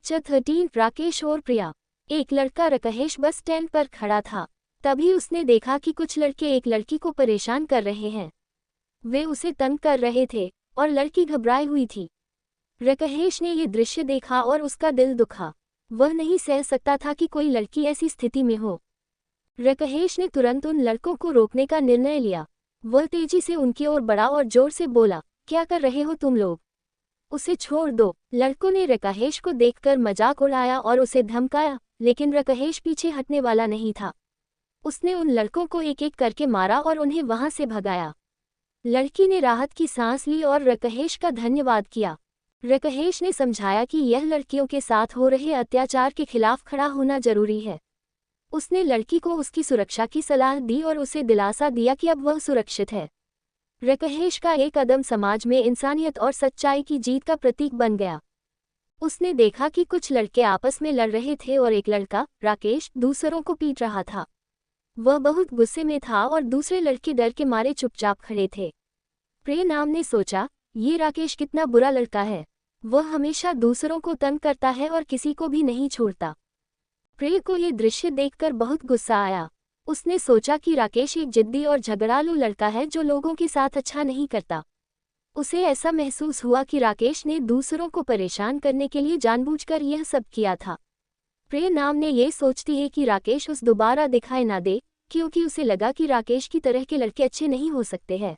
Lecture 13 Rakesh और प्रिया। एक लड़का राकेश बस स्टैंड पर खड़ा था। तभी उसने देखा कि कुछ लड़के एक लड़की को परेशान कर रहे हैं। वे उसे तंग कर रहे थे और लड़की घबराई हुई थी। राकेश ने ये दृश्य देखा और उसका दिल दुखा। वह नहीं सह सकता था कि कोई लड़की ऐसी स्थिति में हो। राकेश ने तुरंत उन लड़कों को रोकने का निर्णय लिया। वह तेजी से उनकी ओर बढ़ा और जोर से बोला, क्या कर रहे हो तुम लोग? उसे छोड़ दो। लड़कों ने राकेश को देखकर मजाक उड़ाया और उसे धमकाया, लेकिन राकेश पीछे हटने वाला नहीं था। उसने उन लड़कों को एक एक करके मारा और उन्हें वहां से भगाया। लड़की ने राहत की सांस ली और राकेश का धन्यवाद किया। राकेश ने समझाया कि यह लड़कियों के साथ हो रहे अत्याचार के खिलाफ खड़ा होना जरूरी है। उसने लड़की को उसकी सुरक्षा की सलाह दी और उसे दिलासा दिया कि अब वह सुरक्षित है। राकेश का एक कदम समाज में इंसानियत और सच्चाई की जीत का प्रतीक बन गया। उसने देखा कि कुछ लड़के आपस में लड़ रहे थे और एक लड़का, राकेश, दूसरों को पीट रहा था। वह बहुत गुस्से में था और दूसरे लड़के डर के मारे चुपचाप खड़े थे। प्रिया ने सोचा, ये राकेश कितना बुरा लड़का है। वह हमेशा दूसरों को तंग करता है और किसी को भी नहीं छोड़ता। प्रिया को ये दृश्य देखकर बहुत गुस्सा आया। उसने सोचा कि राकेश एक जिद्दी और झगड़ालू लड़का है जो लोगों के साथ अच्छा नहीं करता। उसे ऐसा महसूस हुआ कि राकेश ने दूसरों को परेशान करने के लिए जानबूझकर यह सब किया था। प्रिया ने ये सोचती है कि राकेश उस दोबारा दिखाई ना दे, क्योंकि उसे लगा कि राकेश की तरह के लड़के अच्छे नहीं हो सकते हैं।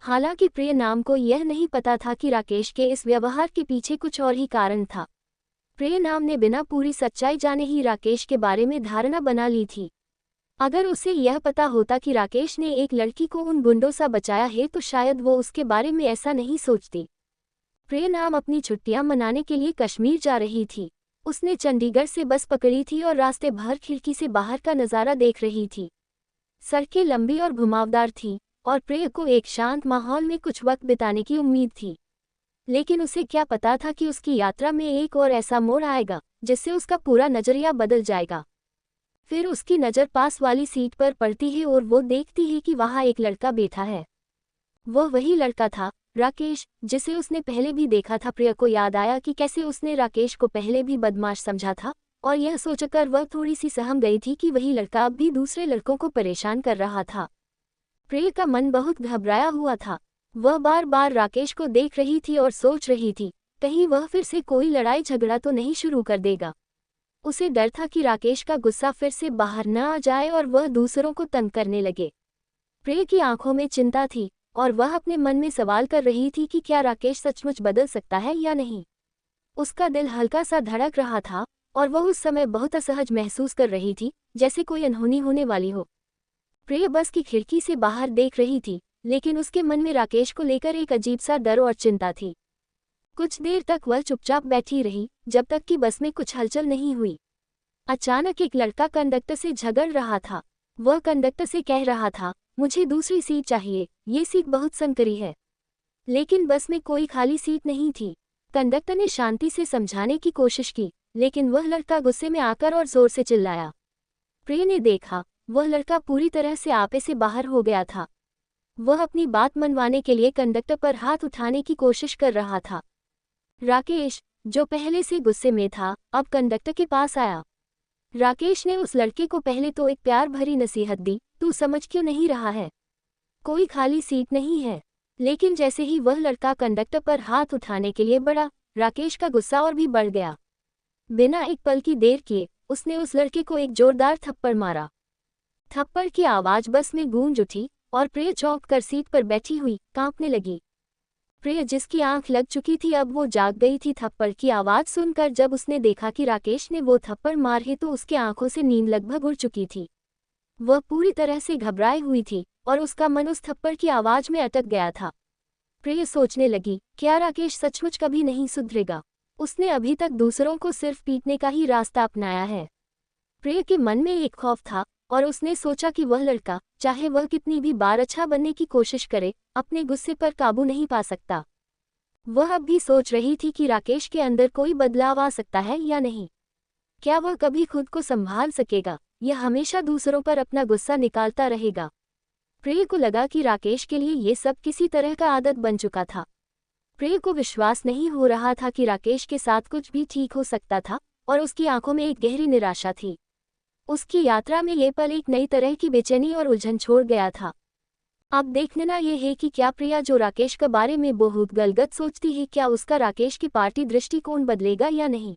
हालांकि प्रिया को यह नहीं पता था कि राकेश के इस व्यवहार के पीछे कुछ और ही कारण था। प्रिया ने बिना पूरी सच्चाई जाने ही राकेश के बारे में धारणा बना ली थी। अगर उसे यह पता होता कि राकेश ने एक लड़की को उन गुंडों से बचाया है तो शायद वो उसके बारे में ऐसा नहीं सोचती। प्रिया अपनी छुट्टियां मनाने के लिए कश्मीर जा रही थी। उसने चंडीगढ़ से बस पकड़ी थी और रास्ते भर खिड़की से बाहर का नज़ारा देख रही थी। सड़कें लंबी और घुमावदार थीं और प्रिया को एक शांत माहौल में कुछ वक्त बिताने की उम्मीद थी। लेकिन उसे क्या पता था कि उसकी यात्रा में एक और ऐसा मोड़ आएगा जिससे उसका पूरा नजरिया बदल जाएगा। फिर उसकी नज़र पास वाली सीट पर पड़ती है और वो देखती है कि वहाँ एक लड़का बैठा है। वह वही लड़का था, राकेश, जिसे उसने पहले भी देखा था। प्रिया को याद आया कि कैसे उसने राकेश को पहले भी बदमाश समझा था, और यह सोचकर वह थोड़ी सी सहम गई थी कि वही लड़का अब भी दूसरे लड़कों को परेशान कर रहा था। प्रिया का मन बहुत घबराया हुआ था। वह बार बार राकेश को देख रही थी और सोच रही थी, कहीं वह फिर से कोई लड़ाई झगड़ा तो नहीं शुरू कर देगा। उसे डर था कि राकेश का गुस्सा फिर से बाहर न आ जाए और वह दूसरों को तंग करने लगे। प्रिया की आंखों में चिंता थी और वह अपने मन में सवाल कर रही थी कि क्या राकेश सचमुच बदल सकता है या नहीं। उसका दिल हल्का सा धड़क रहा था और वह उस समय बहुत असहज महसूस कर रही थी, जैसे कोई अनहोनी होने वाली हो। प्रिया बस की खिड़की से बाहर देख रही थी, लेकिन उसके मन में राकेश को लेकर एक अजीब सा डर और चिंता थी। कुछ देर तक वह चुपचाप बैठी रही, जब तक कि बस में कुछ हलचल नहीं हुई। अचानक एक लड़का कंडक्टर से झगड़ रहा था। वह कंडक्टर से कह रहा था, मुझे दूसरी सीट चाहिए, ये सीट बहुत संकरी है। लेकिन बस में कोई खाली सीट नहीं थी। कंडक्टर ने शांति से समझाने की कोशिश की, लेकिन वह लड़का गुस्से में आकर और जोर से चिल्लाया। प्रिया ने देखा, वह लड़का पूरी तरह से आपे से बाहर हो गया था। वह अपनी बात मनवाने के लिए कंडक्टर पर हाथ उठाने की कोशिश कर रहा था। राकेश, जो पहले से गुस्से में था, अब कंडक्टर के पास आया। राकेश ने उस लड़के को पहले तो एक प्यार भरी नसीहत दी, तू समझ क्यों नहीं रहा है? कोई खाली सीट नहीं है। लेकिन जैसे ही वह लड़का कंडक्टर पर हाथ उठाने के लिए बढ़ा, राकेश का गुस्सा और भी बढ़ गया। बिना एक पल की देर किए उसने उस लड़के को एक जोरदार थप्पड़ मारा। थप्पड़ की आवाज बस में गूंज उठी और प्रिया चौंक कर सीट पर बैठी हुई कांपने लगी। प्रिया, जिसकी आंख लग चुकी थी, अब वो जाग गई थी। थप्पड़ की आवाज सुनकर जब उसने देखा कि राकेश ने वो थप्पड़ मारे तो उसकी आंखों से नींद लगभग उड़ चुकी थी। वह पूरी तरह से घबराई हुई थी और उसका मन उस थप्पड़ की आवाज में अटक गया था। प्रिया सोचने लगी, क्या राकेश सचमुच कभी नहीं सुधरेगा? उसने अभी तक दूसरों को सिर्फ पीटने का ही रास्ता अपनाया है। प्रिया के मन में एक खौफ था और उसने सोचा कि वह लड़का, चाहे वह कितनी भी बार अच्छा बनने की कोशिश करे, अपने गुस्से पर काबू नहीं पा सकता। वह अब भी सोच रही थी कि राकेश के अंदर कोई बदलाव आ सकता है या नहीं। क्या वह कभी खुद को संभाल सकेगा या हमेशा दूसरों पर अपना गुस्सा निकालता रहेगा? प्रिया को लगा कि राकेश के लिए ये सब किसी तरह का आदत बन चुका था। प्रिय को विश्वास नहीं हो रहा था कि राकेश के साथ कुछ भी ठीक हो सकता था, और उसकी आंखों में एक गहरी निराशा थी। उसकी यात्रा में ये पल एक नई तरह की बेचैनी और उलझन छोड़ गया था। अब देखना ये है कि क्या प्रिया जो राकेश के बारे में बहुत गलत सोचती है, क्या उसका राकेश की पार्टी दृष्टिकोण बदलेगा या नहीं।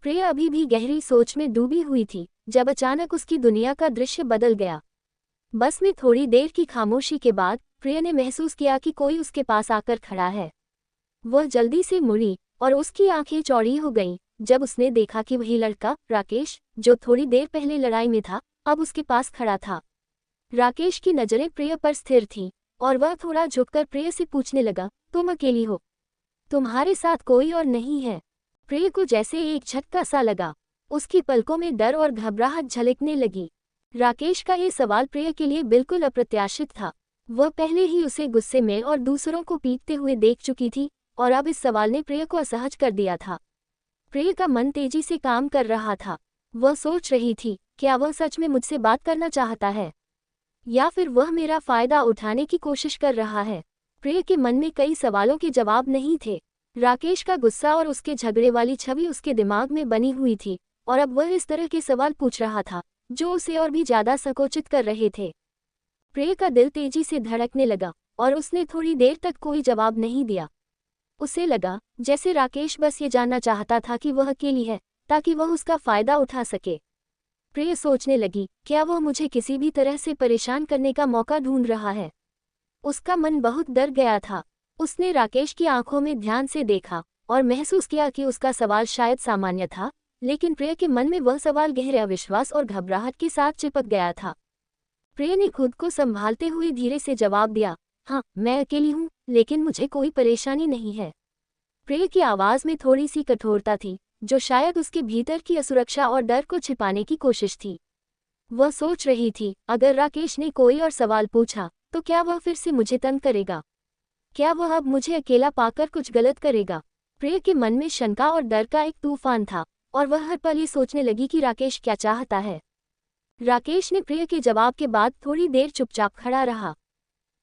प्रिया अभी भी गहरी सोच में डूबी हुई थी, जब अचानक उसकी दुनिया का दृश्य बदल गया। बस में थोड़ी देर की खामोशी के बाद प्रिया ने महसूस किया कि कोई उसके पास आकर खड़ा है। वह जल्दी से मुड़ी और उसकी आंखें चौड़ी हो गईं जब उसने देखा कि वही लड़का राकेश, जो थोड़ी देर पहले लड़ाई में था, अब उसके पास खड़ा था। राकेश की नजरें प्रिया पर स्थिर थीं और वह थोड़ा झुककर प्रिया से पूछने लगा, तुम अकेली हो? तुम्हारे साथ कोई और नहीं है? प्रिया को जैसे एक झटका सा लगा। उसकी पलकों में डर और घबराहट झलकने लगी। राकेश का ये सवाल प्रिया के लिए बिल्कुल अप्रत्याशित था। वह पहले ही उसे गुस्से में और दूसरों को पीटते हुए देख चुकी थी, और अब इस सवाल ने प्रिया को असहज कर दिया था। प्रिया का मन तेजी से काम कर रहा था। वह सोच रही थी, क्या वह सच में मुझसे बात करना चाहता है, या फिर वह मेरा फायदा उठाने की कोशिश कर रहा है। प्रिया के मन में कई सवालों के जवाब नहीं थे। राकेश का गुस्सा और उसके झगड़े वाली छवि उसके दिमाग में बनी हुई थी, और अब वह इस तरह के सवाल पूछ रहा था जो उसे और भी ज्यादा संकोचित कर रहे थे। प्रिया का दिल तेजी से धड़कने लगा और उसने थोड़ी देर तक कोई जवाब नहीं दिया। उसे लगा जैसे राकेश बस ये जानना चाहता था कि वह अकेली है, ताकि वह उसका फायदा उठा सके। प्रिया सोचने लगी, क्या वह मुझे किसी भी तरह से परेशान करने का मौका ढूंढ रहा है। उसका मन बहुत डर गया था। उसने राकेश की आंखों में ध्यान से देखा और महसूस किया कि उसका सवाल शायद सामान्य था, लेकिन प्रिया के मन में वह सवाल गहरे अविश्वास और घबराहट के साथ चिपक गया था। प्रिया ने खुद को संभालते हुए धीरे से जवाब दिया, हाँ, मैं अकेली हूँ, लेकिन मुझे कोई परेशानी नहीं है। प्रिया की आवाज़ में थोड़ी सी कठोरता थी, जो शायद उसके भीतर की असुरक्षा और डर को छिपाने की कोशिश थी। वह सोच रही थी, अगर राकेश ने कोई और सवाल पूछा तो क्या वह फिर से मुझे तंग करेगा? क्या वह अब मुझे अकेला पाकर कुछ गलत करेगा? प्रिया के मन में शंका और डर का एक तूफान था, और वह हर पल ये सोचने लगी कि राकेश क्या चाहता है। राकेश ने प्रिया के जवाब के बाद थोड़ी देर चुपचाप खड़ा रहा।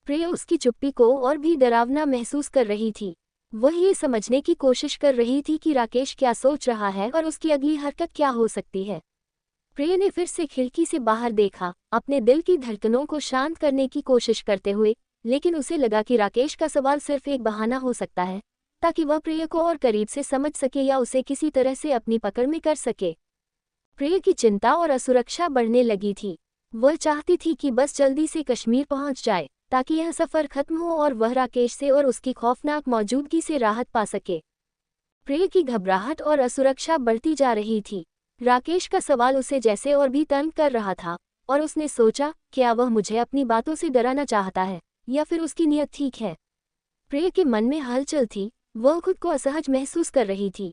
प्रिया उसकी चुप्पी को और भी डरावना महसूस कर रही थी। वह ये समझने की कोशिश कर रही थी कि राकेश क्या सोच रहा है और उसकी अगली हरकत क्या हो सकती है। प्रिया ने फिर से खिड़की से बाहर देखा, अपने दिल की धड़कनों को शांत करने की कोशिश करते हुए, लेकिन उसे लगा कि राकेश का सवाल सिर्फ एक बहाना हो सकता है, ताकि वह प्रिया को और करीब से समझ सके या उसे किसी तरह से अपनी पकड़ में कर सके। प्रिया की चिंता और असुरक्षा बढ़ने लगी थी। वह चाहती थी कि बस जल्दी से कश्मीर पहुंच जाए, ताकि यह सफ़र खत्म हो और वह राकेश से और उसकी खौफनाक मौजूदगी से राहत पा सके। प्रिया की घबराहट और असुरक्षा बढ़ती जा रही थी। राकेश का सवाल उसे जैसे और भी तंग कर रहा था, और उसने सोचा, क्या वह मुझे अपनी बातों से डराना चाहता है, या फिर उसकी नीयत ठीक है। प्रिया के मन में हलचल थी, वह खुद को असहज महसूस कर रही थी।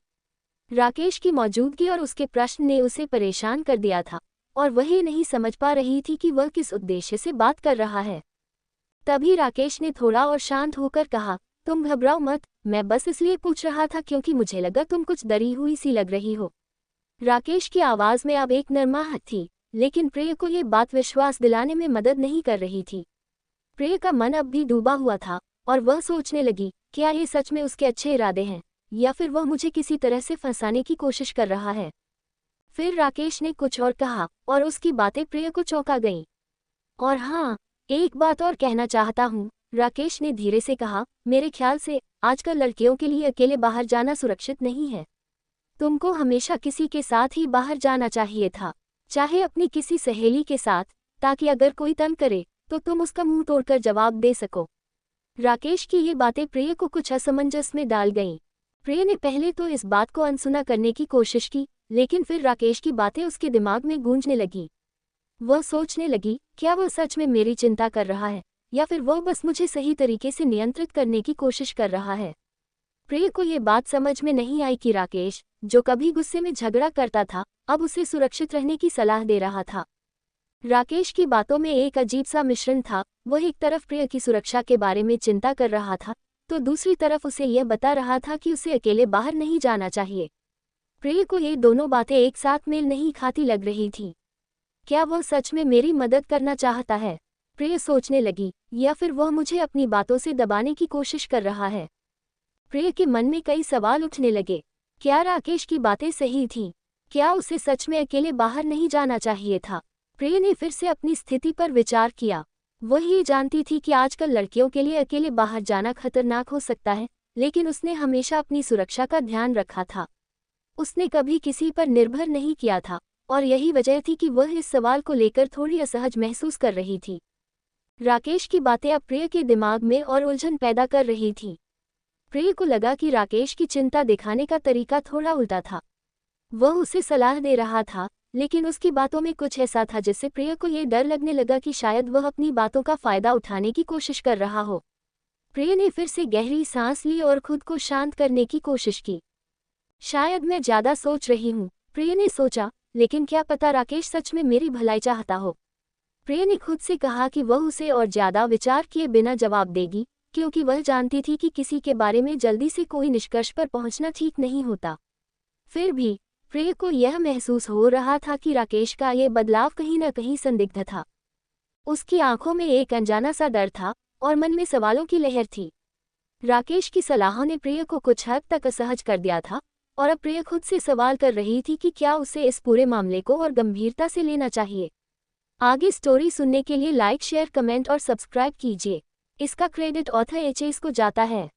राकेश की मौजूदगी और उसके प्रश्न ने उसे परेशान कर दिया था, और वह ये नहीं समझ पा रही थी कि वह किस उद्देश्य से बात कर रहा है। तभी राकेश ने थोड़ा और शांत होकर कहा, तुम घबराओ मत, मैं बस इसलिए पूछ रहा था क्योंकि मुझे लगा तुम कुछ डरी हुई सी लग रही हो। राकेश की आवाज़ में अब एक नरमाहट थी, लेकिन प्रिया को ये बात विश्वास दिलाने में मदद नहीं कर रही थी। प्रिया का मन अब भी डूबा हुआ था, और वह सोचने लगी, क्या ये सच में उसके अच्छे इरादे हैं, या फिर वह मुझे किसी तरह से फंसाने की कोशिश कर रहा है। फिर राकेश ने कुछ और कहा, और उसकी बातें प्रिया को चौंका गईं। और हाँ, एक बात और कहना चाहता हूँ, राकेश ने धीरे से कहा, मेरे ख्याल से आजकल लड़कियों के लिए अकेले बाहर जाना सुरक्षित नहीं है। तुमको हमेशा किसी के साथ ही बाहर जाना चाहिए था, चाहे अपनी किसी सहेली के साथ, ताकि अगर कोई तंग करे तो तुम उसका मुंह तोड़कर जवाब दे सको। राकेश की ये बातें प्रिया को कुछ असमंजस में डाल गईं। प्रिया ने पहले तो इस बात को अनसुना करने की कोशिश की, लेकिन फिर राकेश की बातें उसके दिमाग में गूंजने लगीं। वह सोचने लगी, क्या वह सच में मेरी चिंता कर रहा है, या फिर वह बस मुझे सही तरीके से नियंत्रित करने की कोशिश कर रहा है। प्रिया को ये बात समझ में नहीं आई कि राकेश, जो कभी गुस्से में झगड़ा करता था, अब उसे सुरक्षित रहने की सलाह दे रहा था। राकेश की बातों में एक अजीब सा मिश्रण था। वह एक तरफ प्रिया की सुरक्षा के बारे में चिंता कर रहा था, तो दूसरी तरफ उसे यह बता रहा था कि उसे अकेले बाहर नहीं जाना चाहिए। प्रिया को ये दोनों बातें एक साथ मेल नहीं खाती लग रही थीं। क्या वह सच में मेरी मदद करना चाहता है, प्रिया सोचने लगी, या फिर वह मुझे अपनी बातों से दबाने की कोशिश कर रहा है। प्रिय के मन में कई सवाल उठने लगे। क्या राकेश की बातें सही थीं? क्या उसे सच में अकेले बाहर नहीं जाना चाहिए था? प्रिय ने फिर से अपनी स्थिति पर विचार किया। वह ये जानती थी कि आजकल लड़कियों के लिए अकेले बाहर जाना खतरनाक हो सकता है, लेकिन उसने हमेशा अपनी सुरक्षा का ध्यान रखा था। उसने कभी किसी पर निर्भर नहीं किया था, और यही वजह थी कि वह इस सवाल को लेकर थोड़ी असहज महसूस कर रही थी। राकेश की बातें अब प्रिय के दिमाग में और उलझन पैदा कर रही थीं। प्रिय को लगा कि राकेश की चिंता दिखाने का तरीका थोड़ा उल्टा था। वह उसे सलाह दे रहा था, लेकिन उसकी बातों में कुछ ऐसा था जिससे प्रिय को यह डर लगने लगा कि शायद वह अपनी बातों का फायदा उठाने की कोशिश कर रहा हो। प्रिय ने फिर से गहरी सांस ली और खुद को शांत करने की कोशिश की। शायद मैं ज्यादा सोच रही हूँ, प्रिय ने सोचा, लेकिन क्या पता राकेश सच में मेरी भलाई चाहता हो। प्रिय ने खुद से कहा कि वह उसे और ज्यादा विचार किए बिना जवाब देगी, क्योंकि वह जानती थी कि किसी के बारे में जल्दी से कोई निष्कर्ष पर पहुंचना ठीक नहीं होता। फिर भी प्रिय को यह महसूस हो रहा था कि राकेश का ये बदलाव कहीं न कहीं संदिग्ध था। उसकी आंखों में एक अनजाना सा डर था और मन में सवालों की लहर थी। राकेश की सलाहों ने प्रिय को कुछ हद तक असहज कर दिया था, और अब प्रिय खुद से सवाल कर रही थी कि क्या उसे इस पूरे मामले को और गंभीरता से लेना चाहिए। आगे स्टोरी सुनने के लिए लाइक, शेयर, कमेंट और सब्सक्राइब कीजिए। इसका क्रेडिट ऑथर एचएस को जाता है।